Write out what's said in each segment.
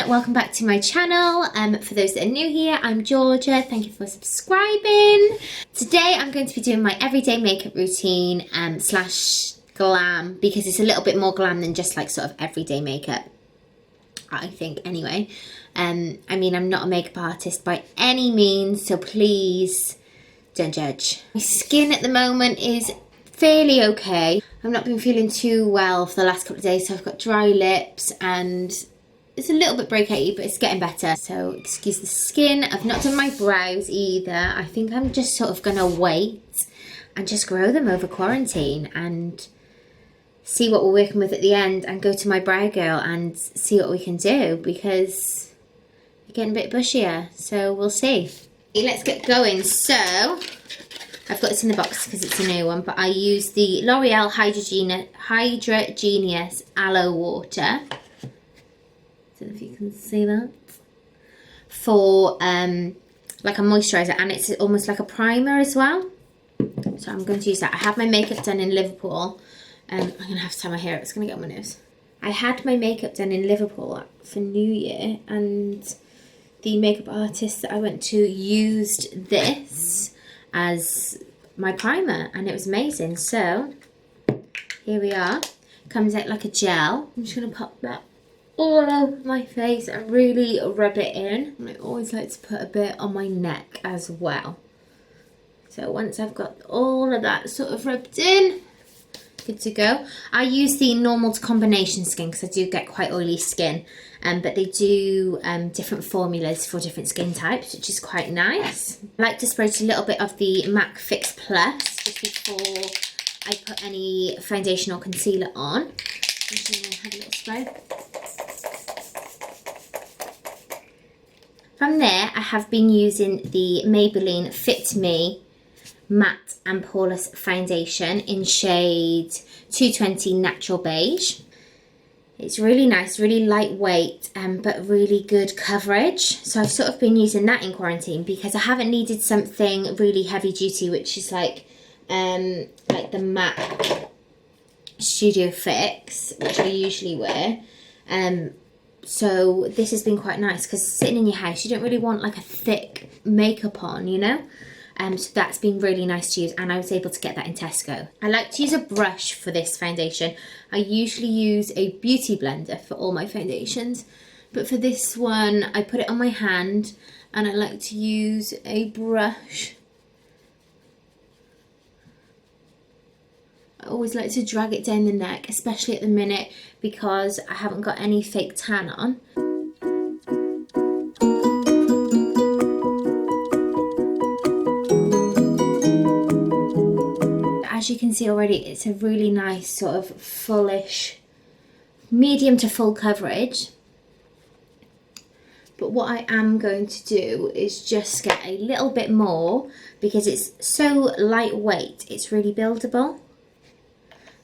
welcome back to my channel. For those that are new here, I'm Georgia. Thank you for subscribing. Today I'm going to be doing my everyday makeup routine slash glam, because it's a little bit more glam than just like sort of everyday makeup, I think, anyway. I mean, I'm not a makeup artist by any means, so please don't judge. My skin at the moment is fairly okay. I've not been feeling too well for the last couple of days, so I've got dry lips and it's a little bit breakouty, but it's getting better. So excuse the skin. I've not done my brows either. I think I'm just sort of gonna wait and just grow them over quarantine and see what we're working with at the end, and go to my brow girl and see what we can do, because we're getting a bit bushier, so we'll see. Okay, let's get going. So I've got this in the box because it's a new one, but I use the L'Oreal Hydra Genius Aloe Water. I don't know if you can see that. For like a moisturiser, and it's almost like a primer as well. So I'm going to use that. I had my makeup done in Liverpool. I'm going to have to tie my hair up, it's going to get on my nose. I had my makeup done in Liverpool for New Year, and the makeup artist that I went to used this as my primer, and it was amazing. So here we are. Comes out like a gel. I'm just going to pop that all over my face and really rub it in. And I always like to put a bit on my neck as well. So once I've got all of that sort of rubbed in, good to go. I use the normal to combination skin because I do get quite oily skin, but they do different formulas for different skin types, which is quite nice. I like to spray a little bit of the MAC Fix Plus just before I put any foundation or concealer on. Just gonna have a little spray. From there, I have been using the Maybelline Fit Me Matte and Poreless Foundation in shade 220 Natural Beige. It's really nice, really lightweight, but really good coverage. So I've sort of been using that in quarantine because I haven't needed something really heavy duty, which is like the MAC Studio Fix, which I usually wear. So this has been quite nice because sitting in your house, you don't really want like a thick makeup on, you know? So that's been really nice to use, and I was able to get that in Tesco. I like to use a brush for this foundation. I usually use a beauty blender for all my foundations, but for this one, I put it on my hand, and I like to use a brush. I always like to drag it down the neck, especially at the minute because I haven't got any fake tan on. As you can see already, it's a really nice sort of fullish, medium to full coverage. But what I am going to do is just get a little bit more because it's so lightweight, it's really buildable.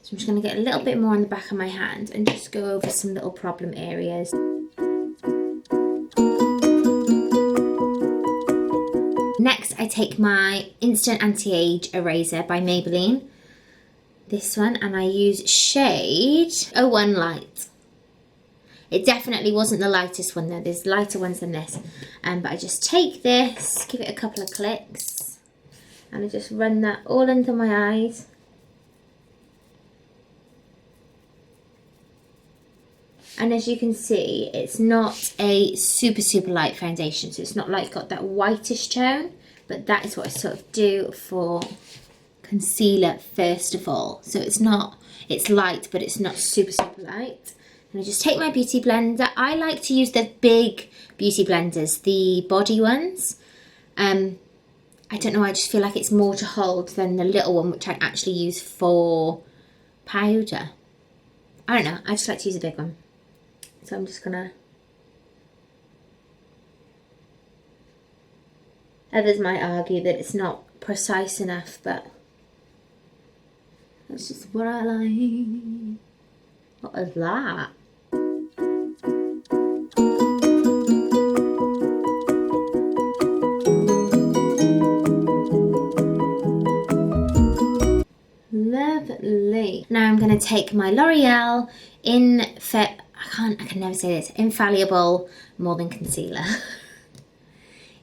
So I'm just going to get a little bit more on the back of my hand and just go over some little problem areas. Next, I take my Instant Anti-Age Eraser by Maybelline. This one, and I use shade 01 Light. It definitely wasn't the lightest one though, there's lighter ones than this. But I just take this, give it a couple of clicks, and I just run that all under my eyes. And as you can see, it's not a super light foundation, so it's not like got that whitish tone, but that is what I sort of do for concealer first of all. So it's light, but it's not super light. And I just take my beauty blender. I like to use the big beauty blenders, the body ones. I don't know, I just feel like it's more to hold than the little one, which I actually use for powder. I don't know, I just like to use a big one. So I'm just gonna... Others might argue that it's not precise enough, but that's just what I like. What is that? Lovely. Now I'm going to take my L'Oreal I I can never say this, Infallible More Than Concealer.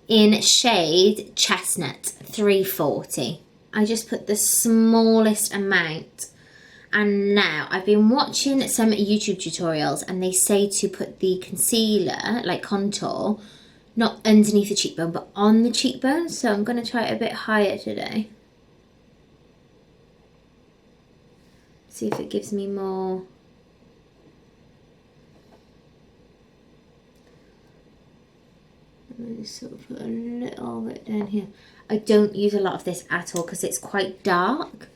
In shade Chestnut 340. I just put the smallest amount. And now I've been watching some YouTube tutorials and they say to put the concealer, like contour, not underneath the cheekbone, but on the cheekbone. So I'm going to try it a bit higher today. See if it gives me more. I'm going to sort of put a little bit down here. I don't use a lot of this at all because it's quite dark.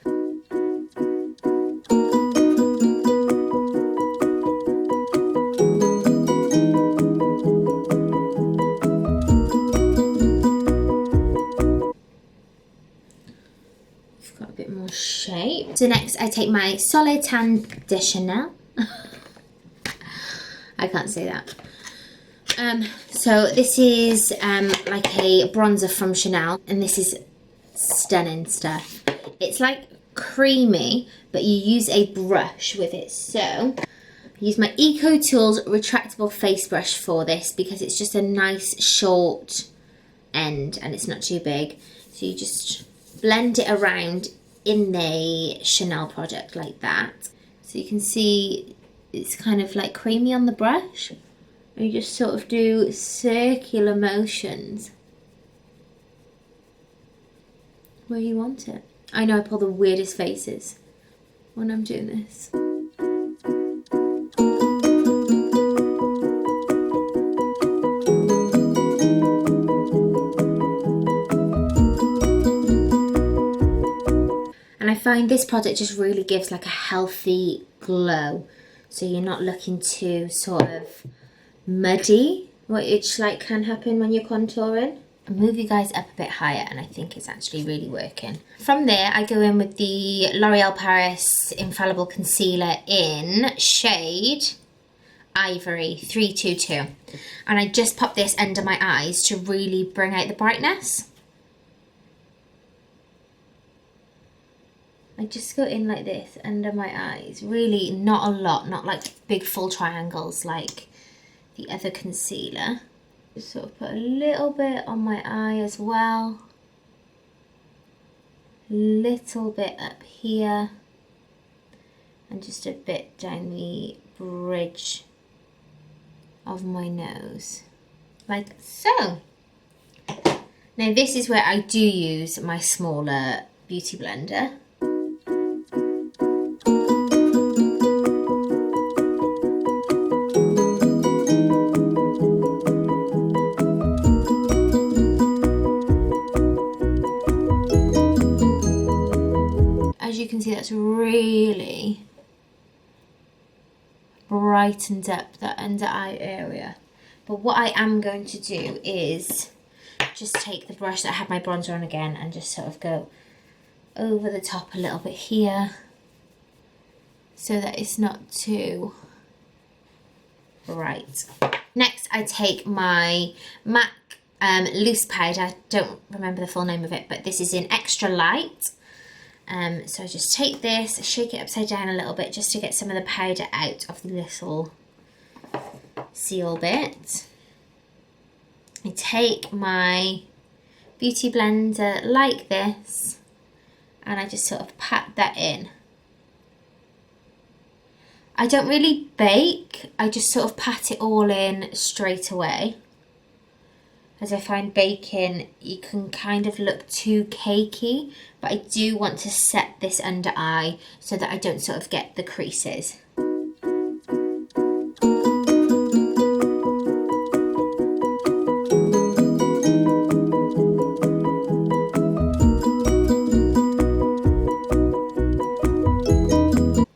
Got a bit more shape. So next I take my Solid Tan de Chanel. I can't say that. So this is like a bronzer from Chanel, and this is stunning stuff. It's like creamy, but you use a brush with it. So I use my Eco Tools retractable face brush for this because it's just a nice short end and it's not too big. So you just blend it around in the Chanel product like that. So you can see it's kind of like creamy on the brush. And you just sort of do circular motions where you want it. I know I pull the weirdest faces when I'm doing this. And I find this product just really gives like a healthy glow. So you're not looking too sort of muddy, which like can happen when you're contouring. I'll move you guys up a bit higher and I think it's actually really working. From there I go in with the L'Oreal Paris Infallible Concealer in shade Ivory 322. And I just pop this under my eyes to really bring out the brightness. I just go in like this under my eyes. Really not a lot, not like big full triangles like the other concealer. Just sort of put a little bit on my eye as well. Little bit up here. And just a bit down the bridge of my nose. Like so. Now this is where I do use my smaller beauty blender. You can see that's really brightened up that under eye area. But what I am going to do is just take the brush that I had my bronzer on again and just sort of go over the top a little bit here so that it's not too bright. Next I take my MAC loose powder. I don't remember the full name of it, but this is in Extra Light. So I just take this, shake it upside down a little bit just to get some of the powder out of the little seal bit. I take my beauty blender like this and I just sort of pat that in. I don't really bake, I just sort of pat it all in straight away. As I find baking, you can kind of look too cakey, but I do want to set this under eye so that I don't sort of get the creases.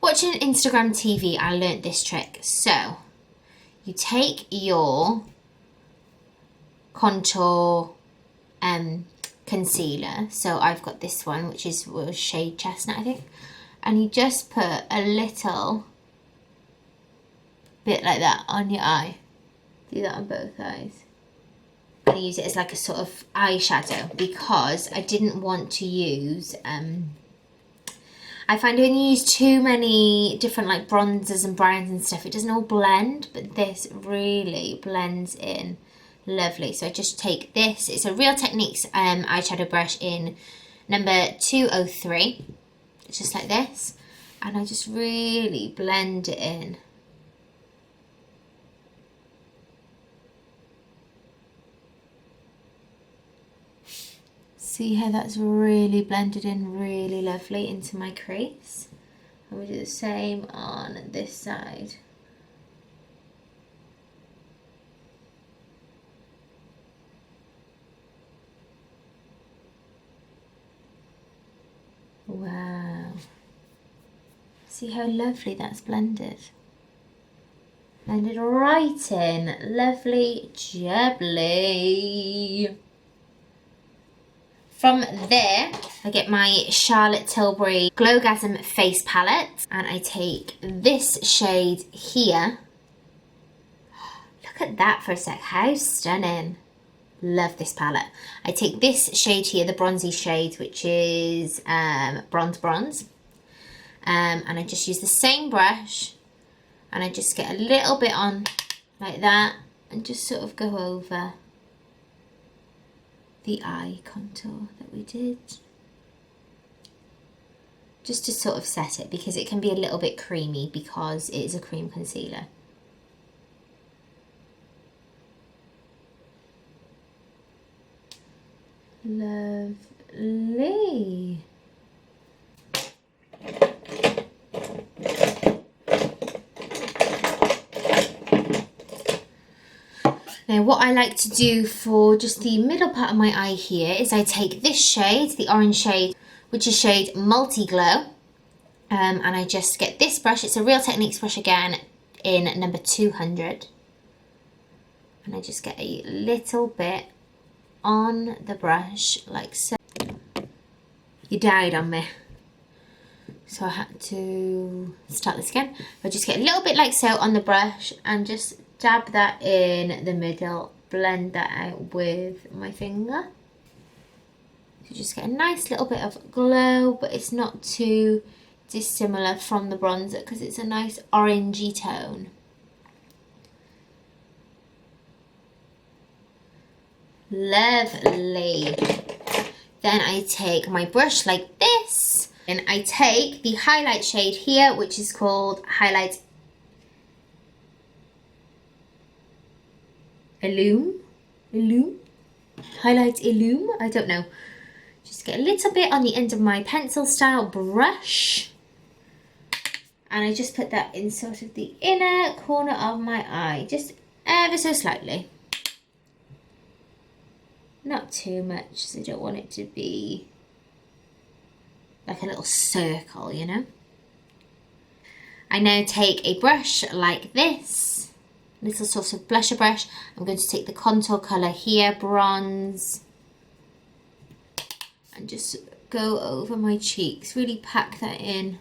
Watching Instagram TV, I learnt this trick. So, you take your contour concealer, so I've got this one which is shade Chestnut I think, and you just put a little bit like that on your eye. Do that on both eyes. I'm going to use it as like a sort of eyeshadow because I didn't want to use I find when you use too many different like bronzers and browns and stuff, it doesn't all blend, but this really blends in lovely. So I just take this, it's a Real Techniques eyeshadow brush in number 203. It's just like this, and I just really blend it in. See how that's really blended in really lovely into my crease? And we do the same on this side. Wow. See how lovely that's blended? Blended right in. Lovely jubbly. From there, I get my Charlotte Tilbury Glowgasm Face Palette, and I take this shade here. Look at that for a sec, how stunning. Love this palette. I take this shade here, the bronzy shade, which is Bronze. And I just use the same brush, and I just get a little bit on like that, and just sort of go over the eye contour that we did, just to sort of set it, because it can be a little bit creamy because it is a cream concealer. Lovely. Now what I like to do for just the middle part of my eye here is I take this shade, the orange shade, which is shade Multi Glow, and I just get this brush, it's a Real Techniques brush again, in number 200, and I just get a little bit on the brush like so. You died on me, so I had to start this again. I just get a little bit like so on the brush and just dab that in the middle, blend that out with my finger. So just get a nice little bit of glow, but it's not too dissimilar from the bronzer because it's a nice orangey tone. Lovely. Then I take my brush like this, and I take the highlight shade here, which is called Highlight Highlight Illume, I don't know. Just get a little bit on the end of my pencil style brush, and I just put that in sort of the inner corner of my eye, just ever so slightly. Not too much, so I don't want it to be like a little circle, you know. I now take a brush like this, little sort of blusher brush. I'm going to take the contour colour here, bronze, and just go over my cheeks, really pack that in.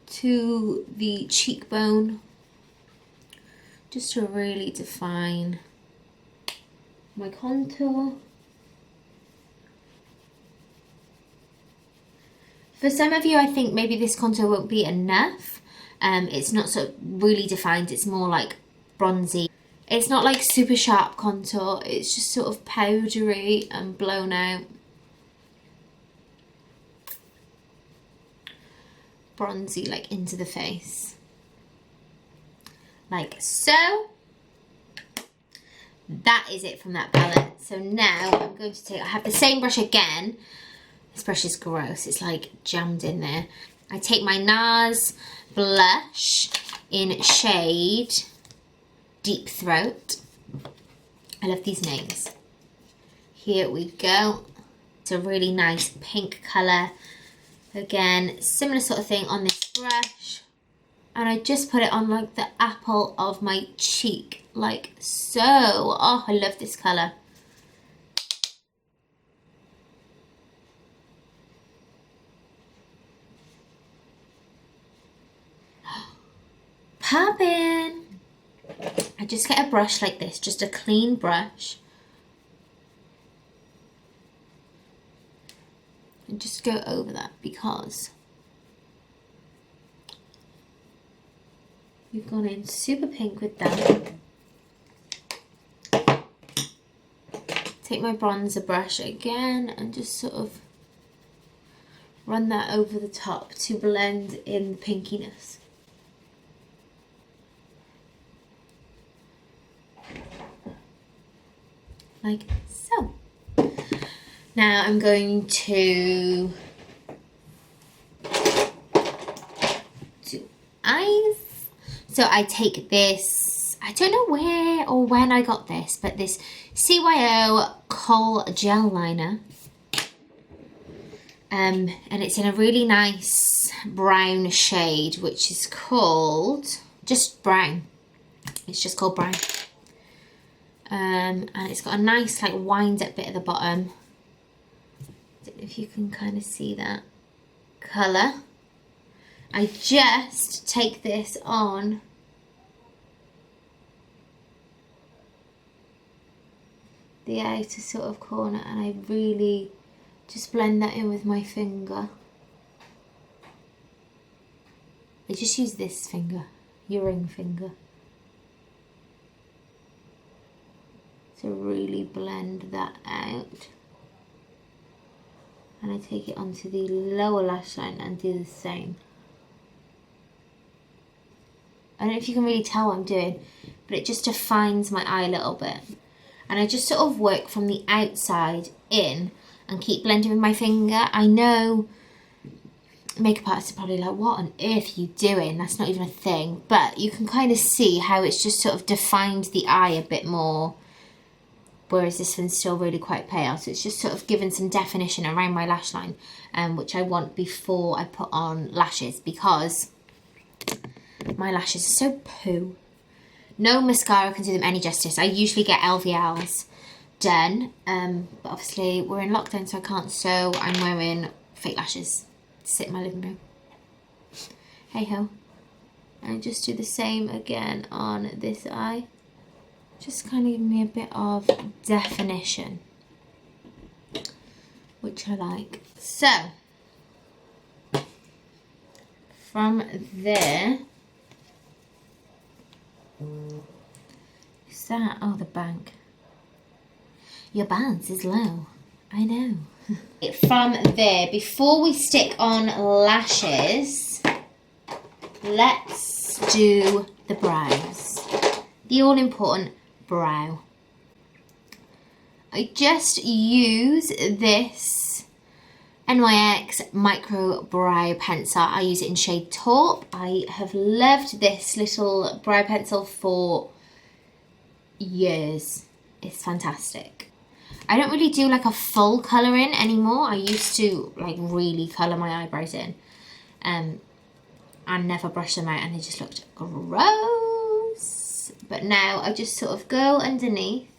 To the cheekbone, just to really define my contour. For some of you, I think maybe this contour won't be enough. It's not so really defined, it's more like bronzy. It's not like super sharp contour, it's just sort of powdery and blown out. Bronzy, like into the face. Like so. That is it from that palette. So now I'm going to take, I have the same brush again. This brush is gross, it's like jammed in there. I take my NARS blush in shade Deep Throat. I love these names. Here we go. It's a really nice pink colour. Again, similar sort of thing on this brush. And I just put it on like the apple of my cheek, like so. Oh, I love this colour. Poppin'. I just get a brush like this, just a clean brush. and just go over that because we've gone in super pink with that. Take my bronzer brush again and just sort of run that over the top to blend in the pinkiness. Like so. Now I'm going to do eyes. So I take this, I don't know where or when I got this, but this CYO Kohl Gel Liner. And it's in a really nice brown shade, which is called just brown. It's just called brown. And it's got a nice like wind up bit at the bottom. I don't know if you can kind of see that colour. I just take this on the outer sort of corner and I really just blend that in with my finger. I just use this finger, your ring finger, to really blend that out. And I take it onto the lower lash line and do the same. I don't know if you can really tell what I'm doing, but it just defines my eye a little bit. And I just sort of work from the outside in and keep blending with my finger. I know makeup artists are probably like, what on earth are you doing? That's not even a thing. But you can kind of see how it's just sort of defined the eye a bit more, whereas this one's still really quite pale. So it's just sort of given some definition around my lash line, which I want before I put on lashes, because my lashes are so poo. No mascara can do them any justice. I usually get LVLs done, but obviously we're in lockdown, so I can't, so I'm wearing fake lashes to sit in my living room. Hey ho. And just do the same again on this eye. Just kind of give me a bit of definition, which I like. So, from there, is that, oh, the bank. Your balance is low, I know. From there, before we stick on lashes, let's do the brows. The all-important brow. I just use this NYX micro brow pencil. I use it in shade taupe. I have loved this little brow pencil for years. It's fantastic. I don't really do like a full colour in anymore. I used to like really colour my eyebrows in and never brush them out and they just looked gross. But now I just sort of go underneath,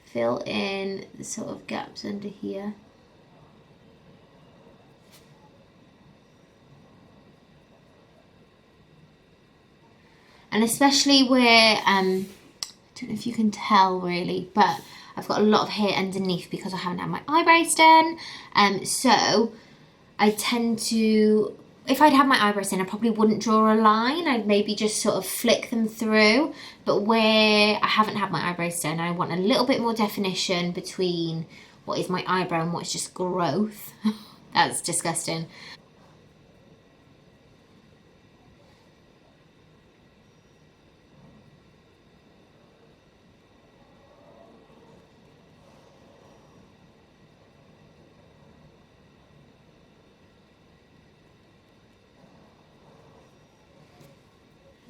fill in the sort of gaps under here. And especially where, I don't know if you can tell really, but I've got a lot of hair underneath because I haven't had my eyebrows done. So I tend to, if I'd had my eyebrows in, I probably wouldn't draw a line. I'd maybe just sort of flick them through. But where I haven't had my eyebrows done, I want a little bit more definition between what is my eyebrow and what's just growth. That's disgusting.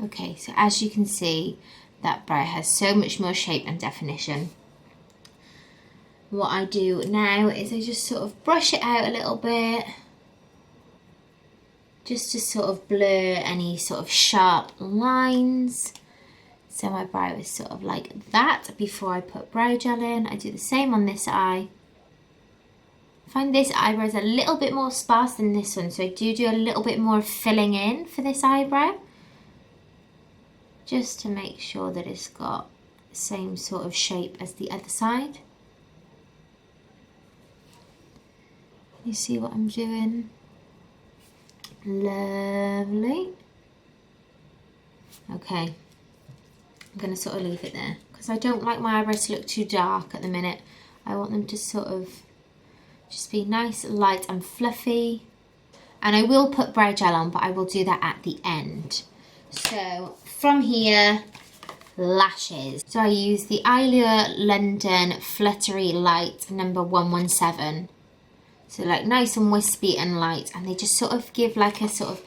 Okay, so as you can see, that brow has so much more shape and definition. What I do now is I just sort of brush it out a little bit, just to sort of blur any sort of sharp lines. So my brow is sort of like that before I put brow gel in. I do the same on this eye. I find this eyebrow is a little bit more sparse than this one, so I do a little bit more filling in for this eyebrow, just to make sure that it's got the same sort of shape as the other side. You see what I'm doing? Lovely. Okay, I'm going to sort of leave it there because I don't like my eyebrows to look too dark at the minute. I want them to sort of just be nice, light and fluffy. And I will put brow gel on, but I will do that at the end. So from here, lashes. So I use the Eyelure London Fluttery Light number 117. So like nice and wispy and light, and they just sort of give like a sort of,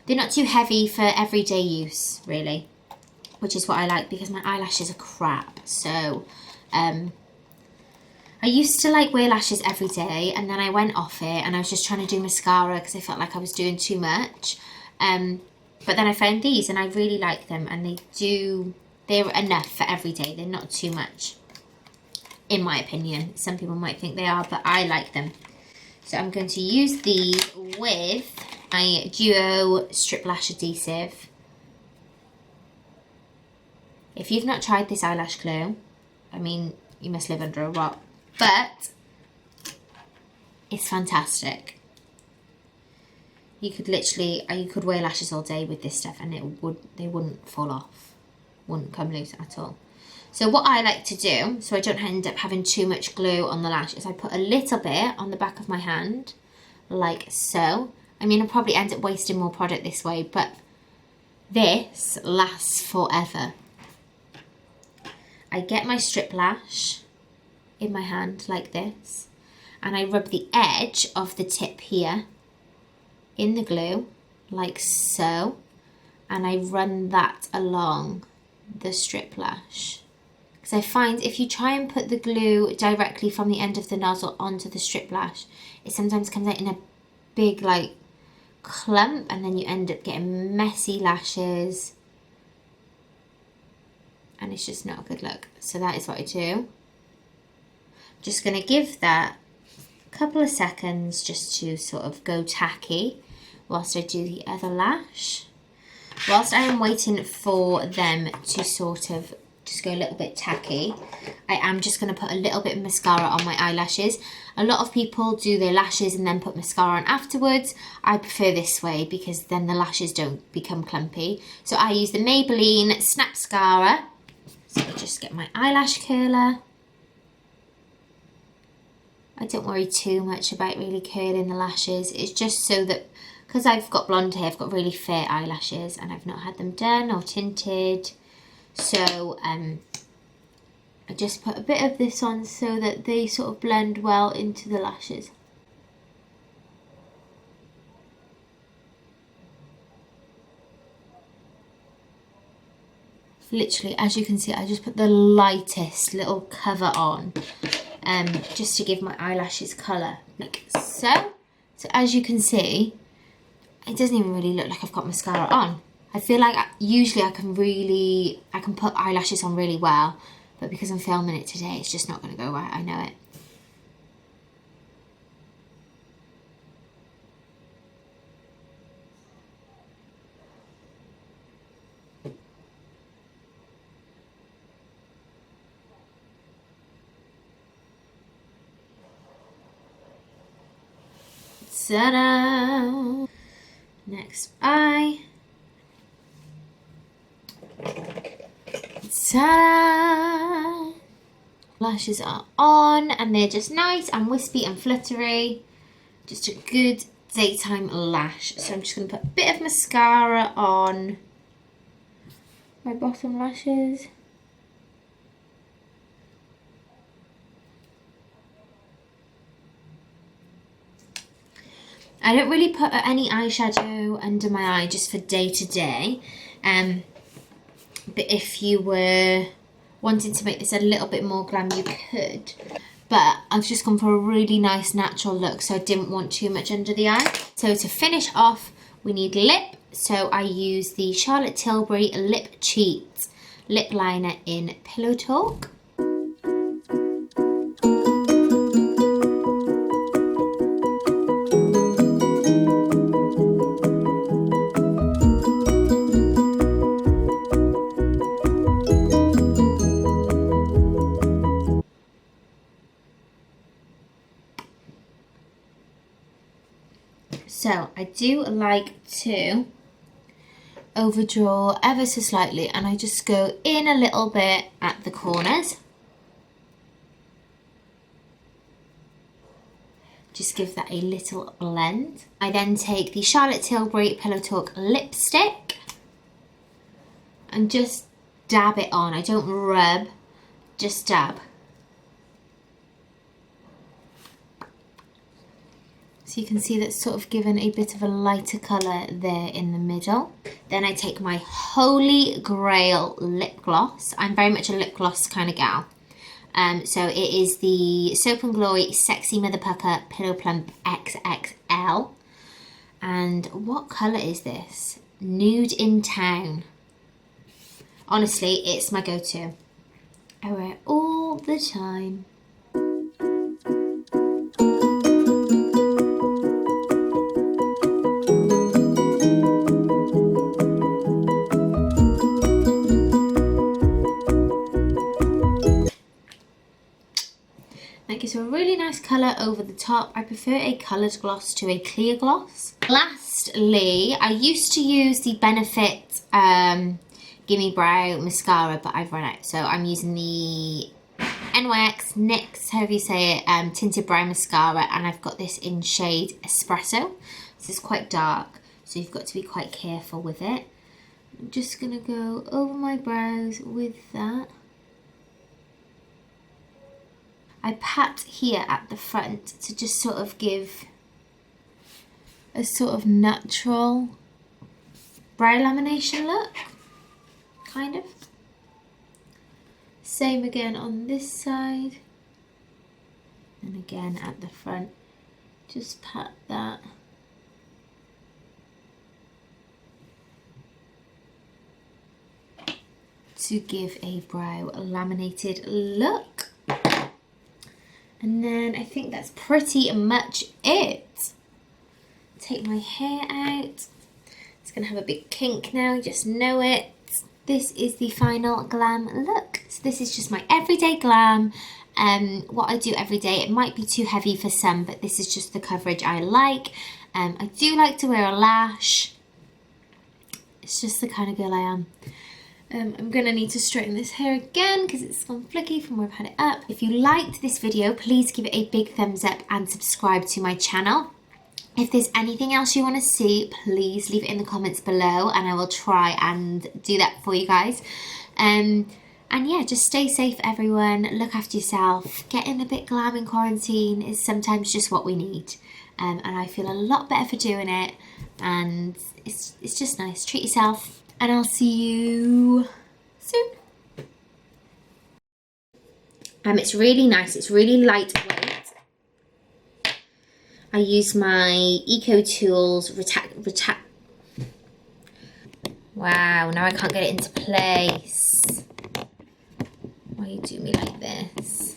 they're not too heavy for everyday use really, which is what I like because my eyelashes are crap. So I used to like wear lashes every day, and then I went off it and I was just trying to do mascara because I felt like I was doing too much. But then I found these and I really like them, and they're enough for every day. They're not too much, in my opinion. Some people might think they are, but I like them. So I'm going to use these with my Duo Strip Lash Adhesive. If you've not tried this eyelash glue, I mean, you must live under a rock. But it's fantastic. You could literally, you could wear lashes all day with this stuff and they wouldn't fall off, wouldn't come loose at all. So what I like to do, so I don't end up having too much glue on the lash, is I put a little bit on the back of my hand, like so. I mean, I'll probably end up wasting more product this way, but this lasts forever. I get my strip lash in my hand like this, and I rub the edge of the tip here in the glue, like so, and I run that along the strip lash. Because I find if you try and put the glue directly from the end of the nozzle onto the strip lash, it sometimes comes out in a big like clump, and then you end up getting messy lashes, and it's just not a good look. So that is what I do. Just going to give that a couple of seconds just to sort of go tacky whilst I do the other lash. Whilst I am waiting for them to sort of just go a little bit tacky, I am just going to put a little bit of mascara on my eyelashes. A lot of people do their lashes and then put mascara on afterwards. I prefer this way because then the lashes don't become clumpy. So I use the Maybelline Snap Mascara. So I just get my eyelash curler. I don't worry too much about really curling the lashes. It's just so that, because I've got blonde hair, I've got really fair eyelashes and I've not had them done or tinted. So I just put a bit of this on so that they sort of blend well into the lashes. Literally, as you can see, I just put the lightest little cover on, just to give my eyelashes colour, like so. So as you can see, it doesn't even really look like I've got mascara on. I feel like usually I can put eyelashes on really well, but because I'm filming it today, it's just not going to go right, I know it. Ta-da! Next eye. Ta-da! Lashes are on and they're just nice and wispy and fluttery. Just a good daytime lash. So I'm just going to put a bit of mascara on my bottom lashes. I don't really put any eyeshadow under my eye just for day to day. But if you were wanting to make this a little bit more glam, you could. But I've just gone for a really nice natural look, so I didn't want too much under the eye. So to finish off, we need lip. So I use the Charlotte Tilbury Lip Cheat lip liner in Pillow Talk. I do like to overdraw ever so slightly, and I just go in a little bit at the corners. Just give that a little blend. I then take the Charlotte Tilbury Pillow Talk lipstick and just dab it on. I don't rub, just dab. So you can see that's sort of given a bit of a lighter colour there in the middle. Then I take my Holy Grail lip gloss. I'm very much a lip gloss kind of gal. So it is the Soap and Glory Sexy Mother Pucker Pillow Plump XXL. And what colour is this? Nude in Town. Honestly, it's my go-to. I wear it all the time. That gives a really nice colour over the top. I prefer a coloured gloss to a clear gloss. Lastly, I used to use the Benefit Gimme Brow mascara, but I've run out. So I'm using the NYX, however you say it, Tinted Brow Mascara, and I've got this in shade Espresso. This is quite dark, so you've got to be quite careful with it. I'm just going to go over my brows with that. I pat here at the front to just sort of give a sort of natural brow lamination look, kind of. Same again on this side, and again at the front, just pat that. To give a brow laminated look. And then I think that's pretty much it. Take my hair out. It's gonna have a big kink now, just know it. This is the final glam look. So this is just my everyday glam. What I do every day, it might be too heavy for some, but this is just the coverage I like. I do like to wear a lash. It's just the kind of girl I am. I'm going to need to straighten this hair again because it's gone flicky from where I've had it up. If you liked this video, please give it a big thumbs up and subscribe to my channel. If there's anything else you want to see, please leave it in the comments below and I will try and do that for you guys. And yeah, just stay safe everyone, look after yourself. Getting a bit glam in quarantine is sometimes just what we need. And I feel a lot better for doing it, and it's just nice. Treat yourself. And I'll see you soon. It's really nice. It's really lightweight. I use my Eco Tools Wow, now I can't get it into place. Why you do me like this?